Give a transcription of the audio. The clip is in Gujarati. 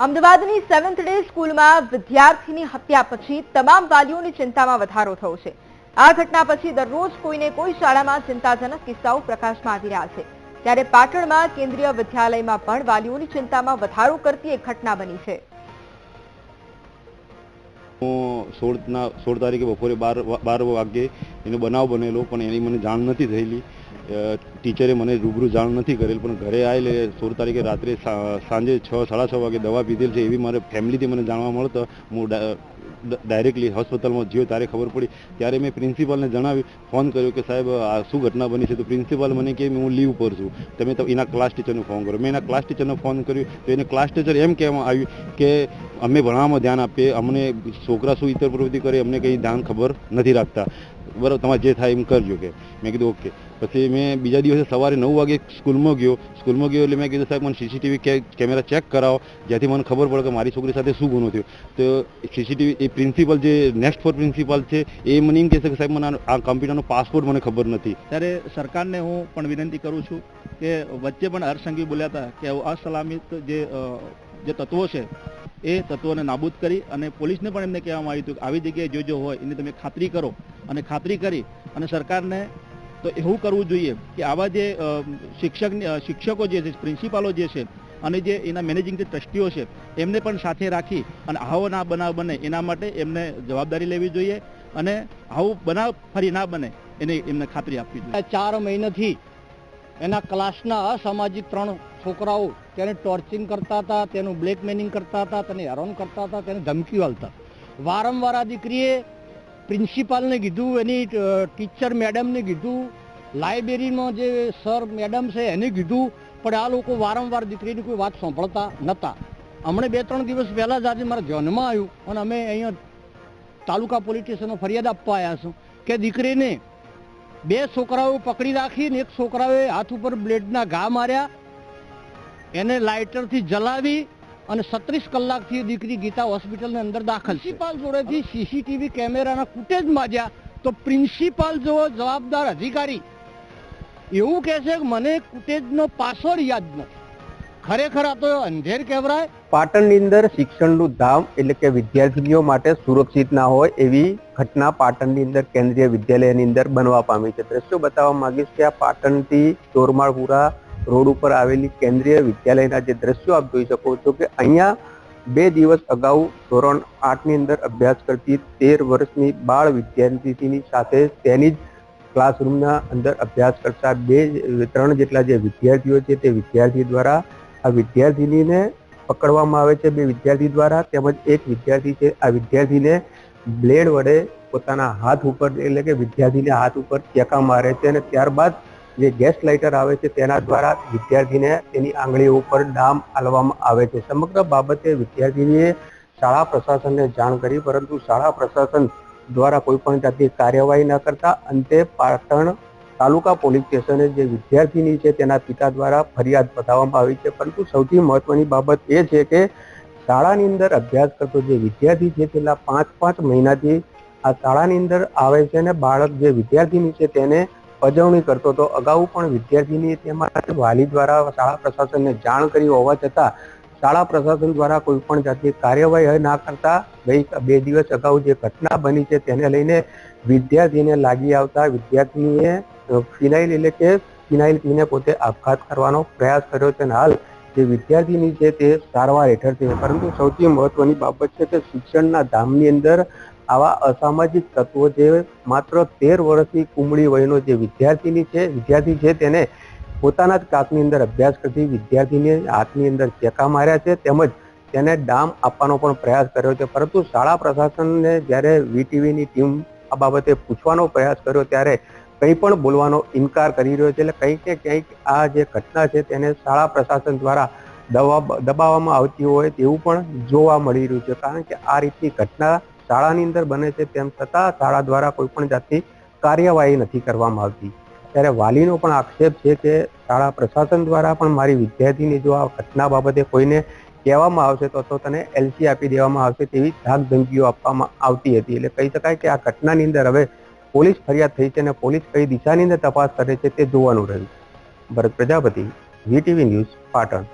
અમદાવાદની 7th ડે સ્કૂલમાં વિદ્યાર્થીની હત્યા પછી તમામ વાલીઓની ચિંતામાં વધારો થયો છે। આ ઘટના પછી દરરોજ કોઈને કોઈ શાળામાં ચિંતાજનક કિસ્સાઓ પ્રકાશમાં આવી રહ્યા છે। ત્યારે પાટણમાં કેન્દ્રીય વિદ્યાલયમાં પણ વાલીઓની ચિંતામાં વધારો કરતી એક ઘટના બની છે। 16 તારીખે બપોરે 12 વાગે એનો બનાવ બનેલો, પણ એની મને જાણ નથી થયેલી। ટીચરે મને રૂબરૂ જાણ નથી કરેલ, પણ ઘરે આવેલે 16 તારીખે રાત્રે સાંજે 6 સાડા 6 વાગે દવા પીધેલ છે એવી મારે ફેમિલીથી મને જાણવા મળતા હું ડાયરેક્ટલી હોસ્પિટલમાં જ્યો ત્યારે ખબર પડી। ત્યારે મેં પ્રિન્સિપાલને જણાવ્યું, ફોન કર્યો કે સાહેબ આ શું ઘટના બની છે? તો પ્રિન્સિપાલ મને કહે હું લીવ પર છું, તમે તો એના ક્લાસ ટીચરને ફોન કરો। મેં એના ક્લાસ ટીચરને ફોન કર્યો તો એને ક્લાસ ટીચર એમ કહેવામાં આવ્યું કે અમે ભણવામાં ધ્યાન આપીએ, અમને છોકરા શું ઇતર પ્રવૃત્તિ કરે અમને કંઈ ધ્યાન ખબર નથી રાખતા, બરાબર તમારે જે થાય એમ કરજો કે। મેં કીધું ઓકે। પછી મેં બીજા દિવસે સવારે 9 વાગે સ્કૂલમાં ગયો એટલે મેં કીધું સાહેબ મને સીસીટીવી કેમેરા ચેક કરાવો, જેથી મને ખબર પડે કે મારી છોકરી સાથે શું ગુનો થયો। તો સીસીટીવી એ પ્રિન્સિપલ જે નેક્સ્ટ ફોર પ્રિન્સિપાલ છે એ મને એમ કહે છે કે સાહેબ મને આ કમ્પ્યુટરનો પાસવર્ડ મને ખબર નથી। ત્યારે સરકારને હું પણ વિનંતી કરું છું કે વચ્ચે પણ હર્ષસંઘવી બોલ્યા હતા કે અસલામત જે તત્વો છે એ તત્વોને નાબૂદ કરી અને પોલીસને પણ એમને કહેવામાં આવ્યું હતું કે આવી જગ્યાએ જો હોય એની તમે ખાતરી કરો, અને ખાતરી કરી અને સરકારને તો એવું કરવું જોઈએ કે આવા જે શિક્ષકો જે છે, પ્રિન્સિપાલો જે છે અને જે એના મેનેજિંગ જે ટ્રસ્ટીઓ છે એમને પણ સાથે રાખી અને આવો ના બનાવ બને એના માટે એમને જવાબદારી લેવી જોઈએ અને આવું બનાવ ફરી ના બને એમને ખાતરી આપવી જોઈએ। 4 મહિનાથી એના ક્લાસના અસામાજિક 3 છોકરાઓ તેને ટોર્ચિંગ કરતા હતા, તેનું બ્લેકમેલિંગ કરતા હતા, તેને હેરાન કરતા હતા, તેને ધમકીઓ આપતા। વારંવાર આ દીકરીએ પ્રિન્સિપાલને કીધું, એની ટીચર મેડમને કીધું, લાઇબ્રેરીમાં જે સર મેડમ છે એને કીધું, પણ આ લોકો વારંવાર દીકરીની કોઈ વાત સાંભળતા નહોતા। હમણાં 2-3 દિવસ પહેલાં જ આજે મારા ધ્યાનમાં આવ્યું અને અમે અહીંયા તાલુકા પોલીસ સ્ટેશનમાં ફરિયાદ આપવા આવ્યા છું કે દીકરીને 2 છોકરાઓ પકડી રાખીને એક છોકરાઓએ હાથ ઉપર બ્લેડના ઘા માર્યા, એને લાઇટરથી જલાવી અને 36 કલાકથી દીકરી ગીતા હોસ્પિટલની અંદર દાખલ છે। પ્રિન્સિપાલ જોડેથી સીસીટીવી કેમેરાના ફૂટેજ માંગ્યા તો પ્રિન્સિપાલ જેવો જવાબદાર અધિકારી એવું કહે છે કે મને ફૂટેજનો પાસવર્ડ યાદ નથી। ખરેખર આ તો અંધેર કહેવાય। પાટણની અંદર શિક્ષણનું ધામ એટલે કે વિદ્યાર્થીઓ માટે સુરક્ષિત ના હોય એવી ઘટના પાટણની અંદર કેન્દ્રીય વિદ્યાલયની અંદર બનવા પામી છે। દ્રશ્યો બતાવવા માંગીશ કે આ પાટણથી ચોરમાળપુરા રોડ ઉપર આવેલી કેન્દ્રીય વિદ્યાલયના જે દ્રશ્યો આપ જોઈ શકો છો કે અહીંયા 2 દિવસ અગાઉ ધોરણ 8 ની અંદર અભ્યાસ કરતી 13 વર્ષની બાળ વિદ્યાર્થીની સાથે તેની જ ક્લાસરૂમના અંદર અભ્યાસ કરતા 2-3 જેટલા જે વિદ્યાર્થીઓ છે તે વિદ્યાર્થી દ્વારા આ વિદ્યાર્થીનીને પકડવામાં આવે છે। 2 વિદ્યાર્થી દ્વારા, તેમજ એક વિદ્યાર્થી છે આ વિદ્યાર્થીને બ્લેડ વડે પોતાના હાથ ઉપર એટલે કે વિદ્યાર્થીના હાથ ઉપર ચેકા મારે છે અને ત્યારબાદ જે ગેસ લાઇટર આવે છે તેના દ્વારા વિદ્યાર્થીને તેની આંગળીઓ ઉપર ડામ આલવામાં આવે છે। સમગ્ર બાબતે વિદ્યાર્થીનીએ શાળા પ્રશાસનને જાણ કરી, પરંતુ શાળા પ્રશાસન દ્વારા કોઈ પણ જાતની કાર્યવાહી ન કરતા અંતે પાટણ તાલુકા પોલીસ સ્ટેશને જે વિદ્યાર્થીની છે તેના પિતા દ્વારા ફરિયાદ બતાવવામાં આવી છે। પરંતુ સૌથી મહત્વની બાબત એ છે કે શાળાની અંદર અભ્યાસ કરતો જે વિદ્યાર્થી છે છેલ્લા 5 મહિનાથી આ શાળાની અંદર આવે છે અને બાળક જે વિદ્યાર્થીની છે તેને પજવણી કરતો હતો। અગાઉ પણ વિદ્યાર્થીની તેમાં વાલી દ્વારા શાળા પ્રશાસનને જાણ કરી હોવા છતાં શાળા પ્રશાસન દ્વારા કોઈ પણ જાતની કાર્યવાહી ના કરતા 2 દિવસ અગાઉ જે ઘટના બની છે તેને લઈને વિદ્યાર્થીને લાગી આવતા વિદ્યાર્થીનીએ ફિનાઇલ પીને પોતે આપઘાત કરવાનો પ્રયાસ કર્યો છે અને હાલ જે વિદ્યાર્થીની છે તે સારવાર હેઠળ છે। પરંતુ સૌથી મહત્વની બાબત છે કે શિક્ષણના ધામની અંદર આવા અસામાજિક તત્વો જે માત્ર 13 વર્ષની કુમળી વયનો જે વિદ્યાર્થી છે તેને પોતાના જ ક્લાસની અંદર અભ્યાસ કરતી વિદ્યાર્થીને હાથની અંદર ચેકા માર્યા છે, તેમજ તેને ડામ આપવાનો પણ પ્રયાસ કર્યો છે। પરંતુ શાળા પ્રશાસનને જ્યારે વીટીવીની ટીમ આ બાબતે પૂછવાનો પ્રયાસ કર્યો ત્યારે કંઈ પણ બોલવાનો ઇનકાર કરી રહ્યો છે। એટલે કંઈક ને કંઈક આ જે ઘટના છે તેને શાળા પ્રશાસન દ્વારા દબાવવામાં આવતી હોય તેવું પણ જોવા મળી રહ્યું છે, કારણ કે આ રીતની ઘટના શાળાની અંદર બને છે તેમ છતાં શાળા દ્વારા કોઈ પણ જાતની કાર્યવાહી નથી કરવામાં આવતી। ત્યારે વાલીનો પણ આક્ષેપ છે કે શાળા પ્રશાસન દ્વારા પણ મારી વિદ્યાર્થીની જો આ ઘટના બાબતે કોઈને કહેવામાં આવશે તો તને એલસી આપી દેવામાં આવશે તેવી ધાક ધમકીઓ આપવામાં આવતી હતી। એટલે કહી શકાય કે આ ઘટનાની અંદર હવે પોલીસ ફરિયાદ થઈ છે અને પોલીસ કઈ દિશાની અંદર તપાસ કરે છે તે જોવાનું રહ્યું। ભરત પ્રજાપતિ, વીટીવી ન્યૂઝ, પાટણ।